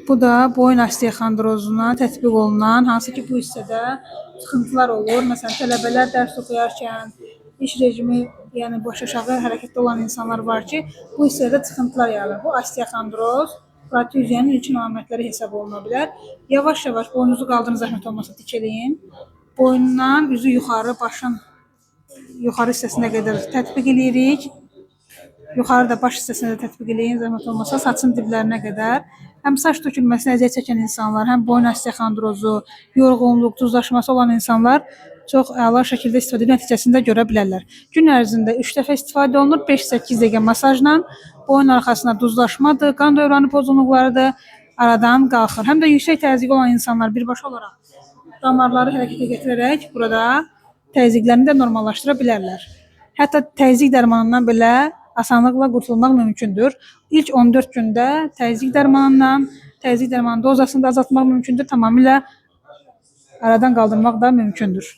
Bu da boyun osteoxondrozuna tətbiq olunan, hansı ki bu hissədə sıxıntılar olur. Məsələn, tələbələr dərs oxuyarkən, iş rejimi, yəni baş aşağı hərəkətdə olan insanlar var ki, bu hissədə sıxıntılar yaranır. Bu osteoxondroz protuziyanın ilkin əlamətləri hesab oluna bilər. Yavaş-yavaş boynunuzu qaldırın, zəhmət olmasa dik eləyin. Boynundan üzü yuxarı, başın yuxarı hissəsinə qədər tətbiq eləyirik. Yuxarıda baş hissəsinə də tətbiq eləyin, zəhmət olmasa saçın diblərinə qədər. Həm saç tökülməsinə əziyyət çəkən insanlar, həm boyun osteoxondrozu, yorğunluq, duzlaşması olan insanlar çox əla şəkildə istifadə nəticəsində görə bilərlər. Gün ərzində 3 dəfə istifadə olunur, 5-8 dəqiqə masajla boyun arxasına duzlaşmadır, qan dövranı pozğunluqlarıdır, aradan qalxır. Həm də yüksək təzyiqi olan insanlar birbaşa olaraq damarları hərəkətə gətirərək burada təzyiqlərini də normallaşdıra bilərlər. Hətta təzyiq dərmanından belə asanlıqla qurtulmaq mümkündür. İlk 14 gündə təzyiq dərmanından, təzyiq dərmanı dozasını da azaltmaq mümkündür, tamamilə aradan qaldırmaq da mümkündür.